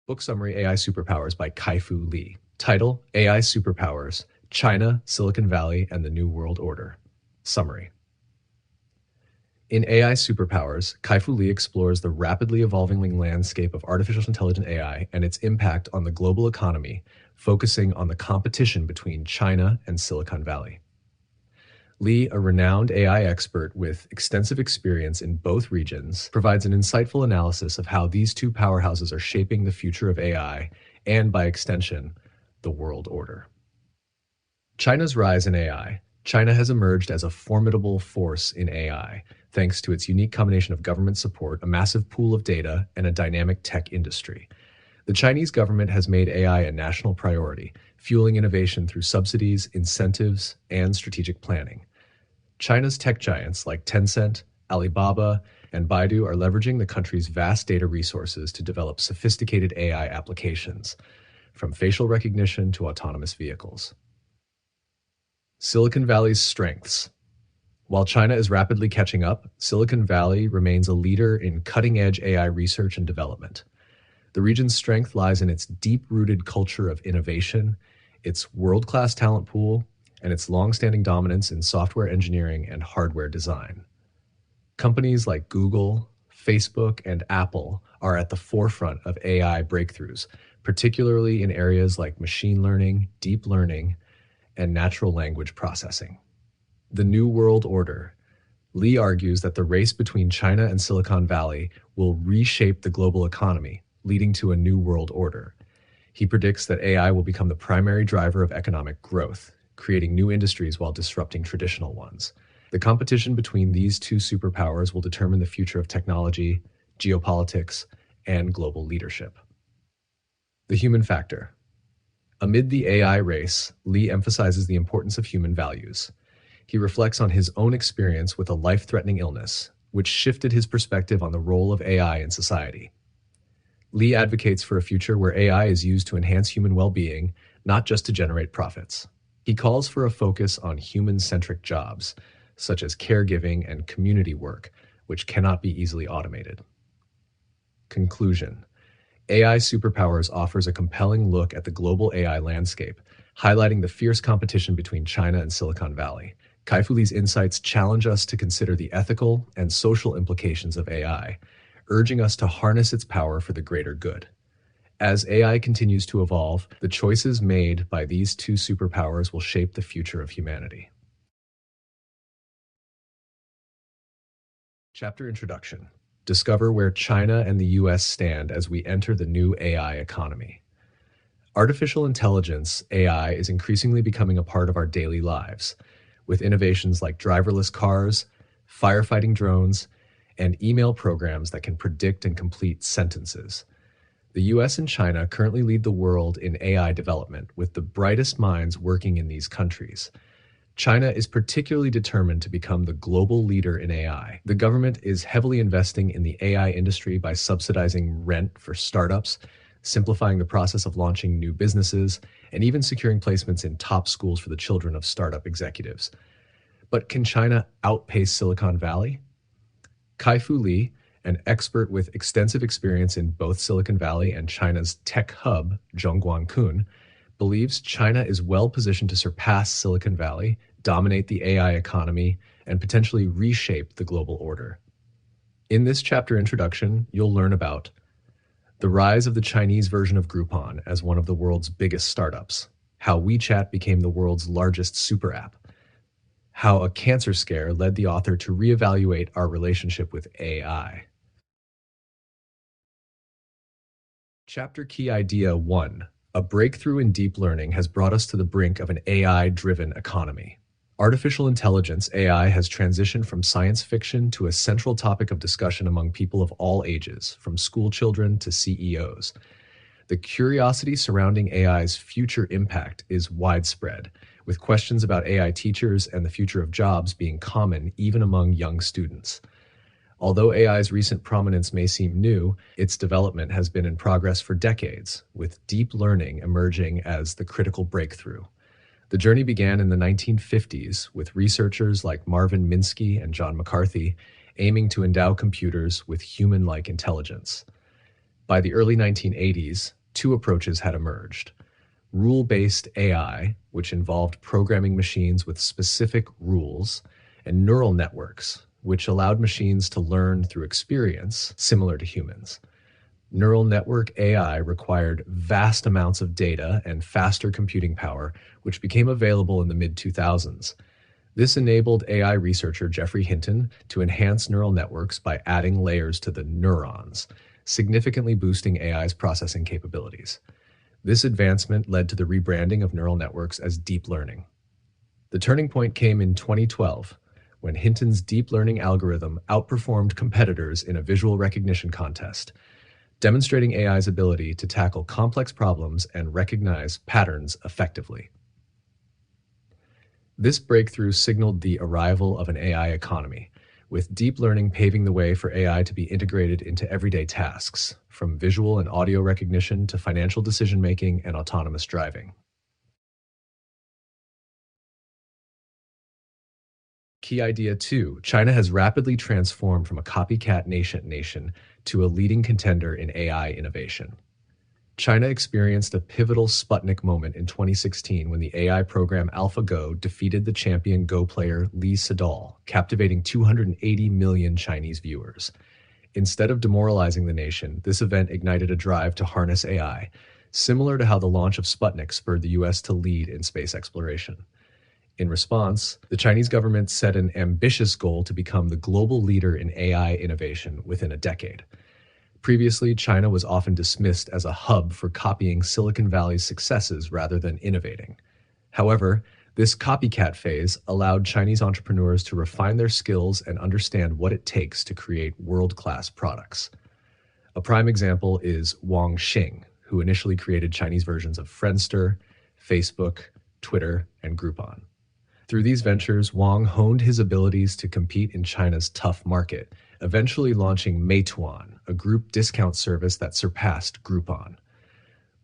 Book summary: AI Superpowers by Kai-Fu Lee. Title: AI Superpowers, China, Silicon Valley, and the New World Order. Summary. In AI Superpowers, Kai-Fu Lee explores the rapidly evolving landscape of artificial intelligent AI and its impact on the global economy, focusing on the competition between China and Silicon Valley. Lee, a renowned AI expert with extensive experience in both regions, provides an insightful analysis of how these two powerhouses are shaping the future of AI and, by extension, the world order. China's rise in AI. China has emerged as a formidable force in AI, thanks to its unique combination of government support, a massive pool of data, and a dynamic tech industry. The Chinese government has made AI a national priority, fueling innovation through subsidies, incentives, and strategic planning. China's tech giants like Tencent, Alibaba, and Baidu are leveraging the country's vast data resources to develop sophisticated AI applications, from facial recognition to autonomous vehicles. Silicon Valley's strengths. While China is rapidly catching up, Silicon Valley remains a leader in cutting-edge AI research and development. The region's strength lies in its deep-rooted culture of innovation, its world-class talent pool, and its long-standing dominance in software engineering and hardware design. Companies like Google, Facebook, and Apple are at the forefront of AI breakthroughs, particularly in areas like machine learning, deep learning, and natural language processing. The New World Order. Lee argues that the race between China and Silicon Valley will reshape the global economy, leading to a new world order. He predicts that AI will become the primary driver of economic growth, creating new industries while disrupting traditional ones. The competition between these two superpowers will determine the future of technology, geopolitics, and global leadership. The human factor. Amid the AI race, Lee emphasizes the importance of human values. He reflects on his own experience with a life-threatening illness, which shifted his perspective on the role of AI in society. Lee advocates for a future where AI is used to enhance human well-being, not just to generate profits. He calls for a focus on human-centric jobs, such as caregiving and community work, which cannot be easily automated. Conclusion. AI Superpowers offers a compelling look at the global AI landscape, highlighting the fierce competition between China and Silicon Valley. Kai-Fu Lee's insights challenge us to consider the ethical and social implications of AI, urging us to harness its power for the greater good. As AI continues to evolve, the choices made by these two superpowers will shape the future of humanity. Chapter Introduction. Discover where China and the US stand as we enter the new AI economy. Artificial intelligence, AI, is increasingly becoming a part of our daily lives, with innovations like driverless cars, firefighting drones, and email programs that can predict and complete sentences. The US and China currently lead the world in AI development, with the brightest minds working in these countries. China is particularly determined to become the global leader in AI. The government is heavily investing in the AI industry by subsidizing rent for startups, simplifying the process of launching new businesses, and even securing placements in top schools for the children of startup executives. But can China outpace Silicon Valley? Kai-Fu Lee, an expert with extensive experience in both Silicon Valley and China's tech hub, Zhongguancun, believes China is well positioned to surpass Silicon Valley, dominate the AI economy, and potentially reshape the global order. In this chapter introduction, you'll learn about the rise of the Chinese version of Groupon as one of the world's biggest startups, how WeChat became the world's largest super app, how a cancer scare led the author to reevaluate our relationship with AI. Chapter Key Idea 1. A breakthrough in deep learning has brought us to the brink of an AI-driven economy. Artificial intelligence, AI, has transitioned from science fiction to a central topic of discussion among people of all ages, from school children to CEOs. The curiosity surrounding AI's future impact is widespread, with questions about AI teachers and the future of jobs being common even among young students. Although AI's recent prominence may seem new, its development has been in progress for decades, with deep learning emerging as the critical breakthrough. The journey began in the 1950s with researchers like Marvin Minsky and John McCarthy aiming to endow computers with human-like intelligence. By the early 1980s, two approaches had emerged: rule-based AI, which involved programming machines with specific rules, and neural networks, which allowed machines to learn through experience, similar to humans. Neural network AI required vast amounts of data and faster computing power, which became available in the mid-2000s. This enabled AI researcher Geoffrey Hinton to enhance neural networks by adding layers to the neurons, significantly boosting AI's processing capabilities. This advancement led to the rebranding of neural networks as deep learning. The turning point came in 2012, when Hinton's deep learning algorithm outperformed competitors in a visual recognition contest, demonstrating AI's ability to tackle complex problems and recognize patterns effectively. This breakthrough signaled the arrival of an AI economy, with deep learning paving the way for AI to be integrated into everyday tasks, from visual and audio recognition to financial decision-making and autonomous driving. Key idea 2, China has rapidly transformed from a copycat nation to a leading contender in AI innovation. China experienced a pivotal Sputnik moment in 2016 when the AI program AlphaGo defeated the champion Go player Lee Sedol, captivating 280 million Chinese viewers. Instead of demoralizing the nation, this event ignited a drive to harness AI, similar to how the launch of Sputnik spurred the US to lead in space exploration. In response, the Chinese government set an ambitious goal to become the global leader in AI innovation within a decade. Previously, China was often dismissed as a hub for copying Silicon Valley's successes rather than innovating. However, this copycat phase allowed Chinese entrepreneurs to refine their skills and understand what it takes to create world-class products. A prime example is Wang Xing, who initially created Chinese versions of Friendster, Facebook, Twitter, and Groupon. Through these ventures, Wang honed his abilities to compete in China's tough market, eventually launching Meituan, a group discount service that surpassed Groupon.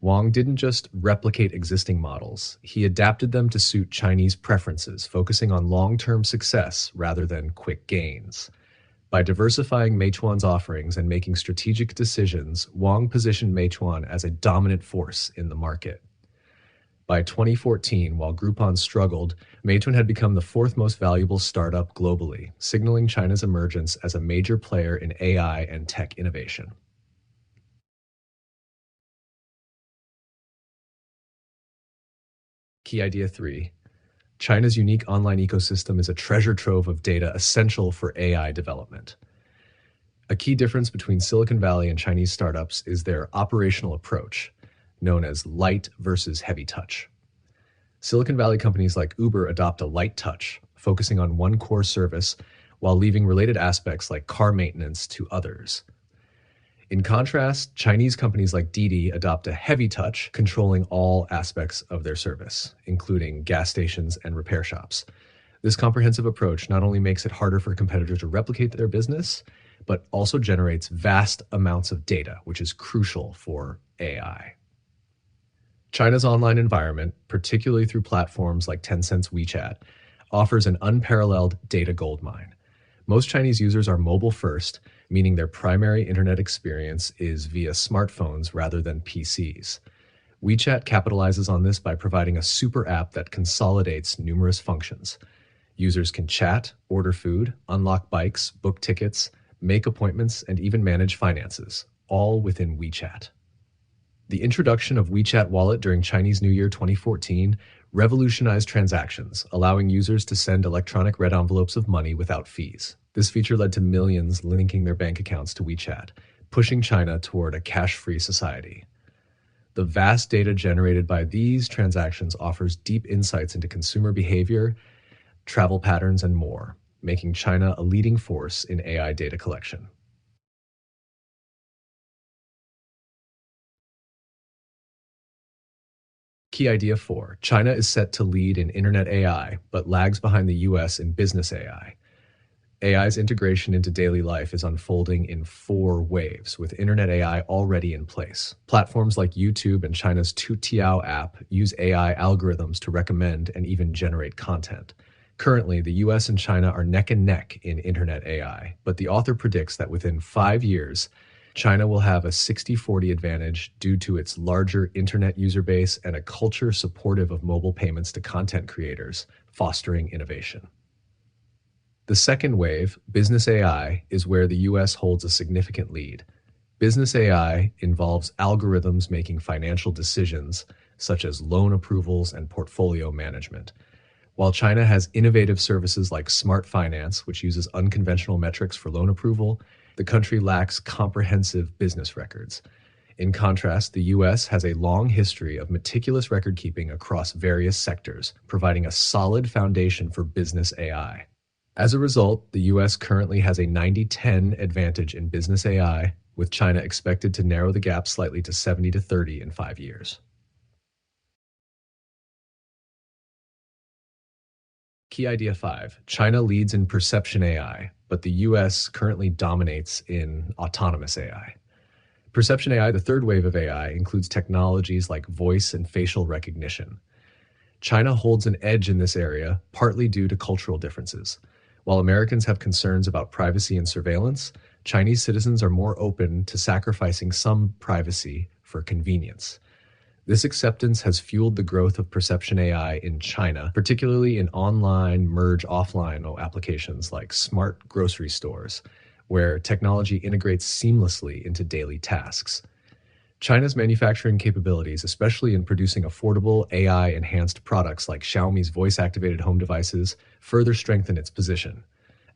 Wang didn't just replicate existing models, he adapted them to suit Chinese preferences, focusing on long-term success rather than quick gains. By diversifying Meituan's offerings and making strategic decisions, Wang positioned Meituan as a dominant force in the market. By 2014, while Groupon struggled, Meituan had become the fourth most valuable startup globally, signaling China's emergence as a major player in AI and tech innovation. Key idea 3. China's unique online ecosystem is a treasure trove of data essential for AI development. A key difference between Silicon Valley and Chinese startups is their operational approach, known as light versus heavy touch. Silicon Valley companies like Uber adopt a light touch, focusing on one core service while leaving related aspects like car maintenance to others. In contrast, Chinese companies like Didi adopt a heavy touch, controlling all aspects of their service, including gas stations and repair shops. This comprehensive approach not only makes it harder for competitors to replicate their business, but also generates vast amounts of data, which is crucial for AI. China's online environment, particularly through platforms like Tencent's WeChat, offers an unparalleled data goldmine. Most Chinese users are mobile first, meaning their primary internet experience is via smartphones rather than PCs. WeChat capitalizes on this by providing a super app that consolidates numerous functions. Users can chat, order food, unlock bikes, book tickets, make appointments, and even manage finances, all within WeChat. The introduction of WeChat Wallet during Chinese New Year 2014 revolutionized transactions, allowing users to send electronic red envelopes of money without fees. This feature led to millions linking their bank accounts to WeChat, pushing China toward a cash-free society. The vast data generated by these transactions offers deep insights into consumer behavior, travel patterns, and more, making China a leading force in AI data collection. Key idea 4. China is set to lead in internet AI, but lags behind the US in business AI. AI's integration into daily life is unfolding in 4 waves, with internet AI already in place. Platforms like YouTube and China's Toutiao app use AI algorithms to recommend and even generate content. Currently, the US and China are neck and neck in internet AI, but the author predicts that within 5 years, China will have a 60-40 advantage due to its larger internet user base and a culture supportive of mobile payments to content creators, fostering innovation. The second wave, business AI, is where the US holds a significant lead. Business AI involves algorithms making financial decisions, such as loan approvals and portfolio management. While China has innovative services like smart finance, which uses unconventional metrics for loan approval, the country lacks comprehensive business records. In contrast, the US has a long history of meticulous record keeping across various sectors, providing a solid foundation for business AI. As a result, the US currently has a 90-10 advantage in business AI, with China expected to narrow the gap slightly to 70-30 in 5 years. Key idea 5. China leads in perception AI, but the US currently dominates in autonomous AI. Perception AI, the third wave of AI, includes technologies like voice and facial recognition. China holds an edge in this area, partly due to cultural differences. While Americans have concerns about privacy and surveillance, Chinese citizens are more open to sacrificing some privacy for convenience. This acceptance has fueled the growth of perception AI in China, particularly in online merge offline applications like smart grocery stores, where technology integrates seamlessly into daily tasks. China's manufacturing capabilities, especially in producing affordable AI-enhanced products like Xiaomi's voice-activated home devices, further strengthen its position.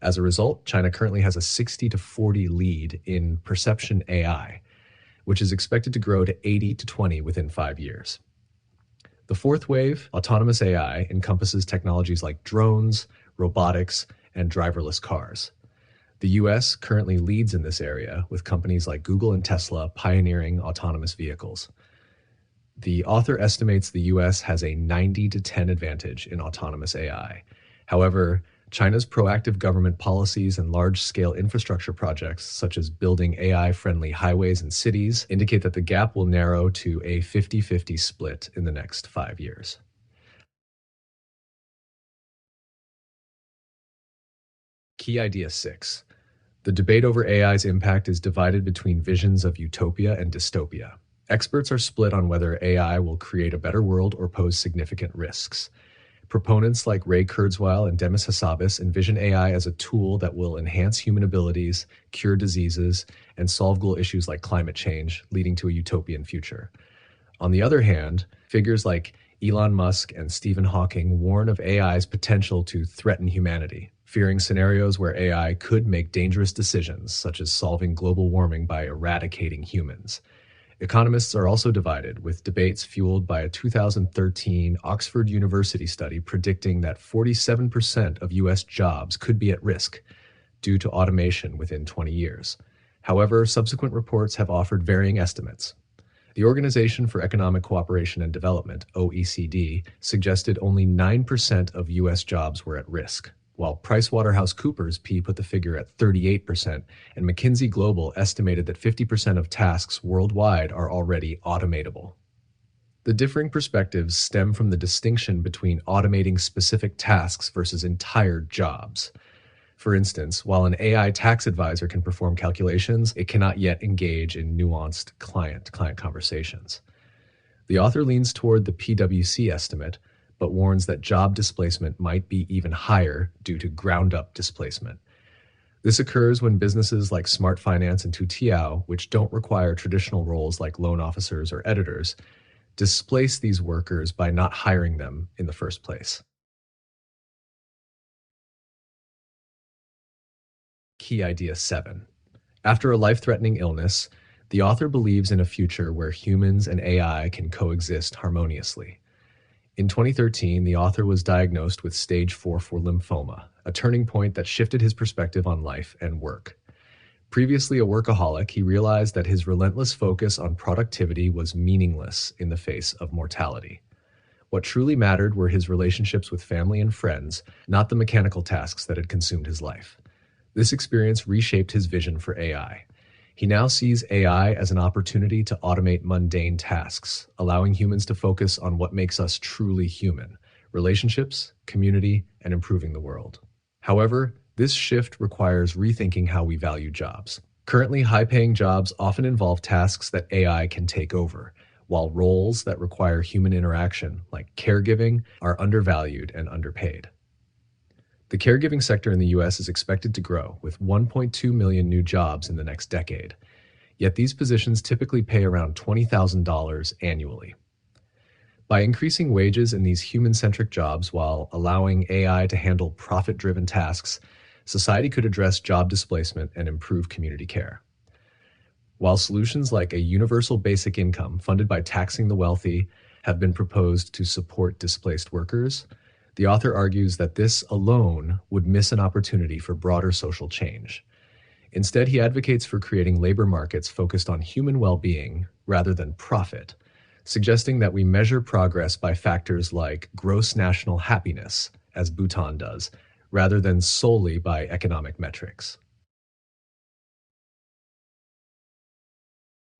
As a result, China currently has a 60-40 lead in perception AI, which is expected to grow to 80-20 within 5 years. The fourth wave, autonomous AI, encompasses technologies like drones, robotics, and driverless cars. The US currently leads in this area, with companies like Google and Tesla pioneering autonomous vehicles. The author estimates the US has a 90-10 advantage in autonomous AI. However, China's proactive government policies and large-scale infrastructure projects, such as building AI-friendly highways and cities, indicate that the gap will narrow to a 50-50 split in the next 5 years. Key idea 6. The debate over AI's impact is divided between visions of utopia and dystopia. Experts are split on whether AI will create a better world or pose significant risks. Proponents like Ray Kurzweil and Demis Hassabis envision AI as a tool that will enhance human abilities, cure diseases, and solve global issues like climate change, leading to a utopian future. On the other hand, figures like Elon Musk and Stephen Hawking warn of AI's potential to threaten humanity, fearing scenarios where AI could make dangerous decisions, such as solving global warming by eradicating humans. Economists are also divided, with debates fueled by a 2013 Oxford University study predicting that 47% of US jobs could be at risk due to automation within 20 years. However, subsequent reports have offered varying estimates. The Organization for Economic Cooperation and Development, OECD, suggested only 9% of US jobs were at risk, while PricewaterhouseCoopers put the figure at 38%, and McKinsey Global estimated that 50% of tasks worldwide are already automatable. The differing perspectives stem from the distinction between automating specific tasks versus entire jobs. For instance, while an AI tax advisor can perform calculations, it cannot yet engage in nuanced client-to-client conversations. The author leans toward the PwC estimate, but warns that job displacement might be even higher due to ground-up displacement. This occurs when businesses like Smart Finance and Toutiao, which don't require traditional roles like loan officers or editors, displace these workers by not hiring them in the first place. Key idea 7. After a life-threatening illness, the author believes in a future where humans and AI can coexist harmoniously. In 2013, the author was diagnosed with stage 4 for lymphoma, a turning point that shifted his perspective on life and work. Previously a workaholic, he realized that his relentless focus on productivity was meaningless in the face of mortality. What truly mattered were his relationships with family and friends, not the mechanical tasks that had consumed his life. This experience reshaped his vision for AI. He now sees AI as an opportunity to automate mundane tasks, allowing humans to focus on what makes us truly human: relationships, community, and improving the world. However, this shift requires rethinking how we value jobs. Currently, high paying jobs often involve tasks that AI can take over, while roles that require human interaction, like caregiving, are undervalued and underpaid. The caregiving sector in the US is expected to grow, with 1.2 million new jobs in the next decade. Yet these positions typically pay around $20,000 annually. By increasing wages in these human centric jobs while allowing AI to handle profit driven tasks, society could address job displacement and improve community care. While solutions like a universal basic income funded by taxing the wealthy have been proposed to support displaced workers, the author argues that this alone would miss an opportunity for broader social change. Instead, he advocates for creating labor markets focused on human well being rather than profit, suggesting that we measure progress by factors like gross national happiness, as Bhutan does, rather than solely by economic metrics.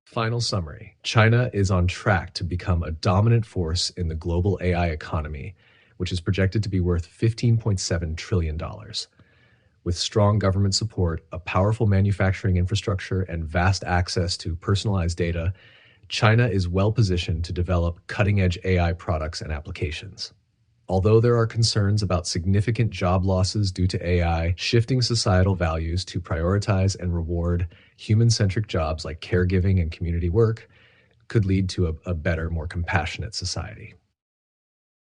Final summary: China is on track to become a dominant force in the global AI economy, which is projected to be worth $15.7 trillion. With strong government support, a powerful manufacturing infrastructure, and vast access to personalized data, China is well positioned to develop cutting edge AI products and applications. Although there are concerns about significant job losses due to AI shifting societal values to prioritize and reward human centric jobs like caregiving and community work, could lead to a better, more compassionate society.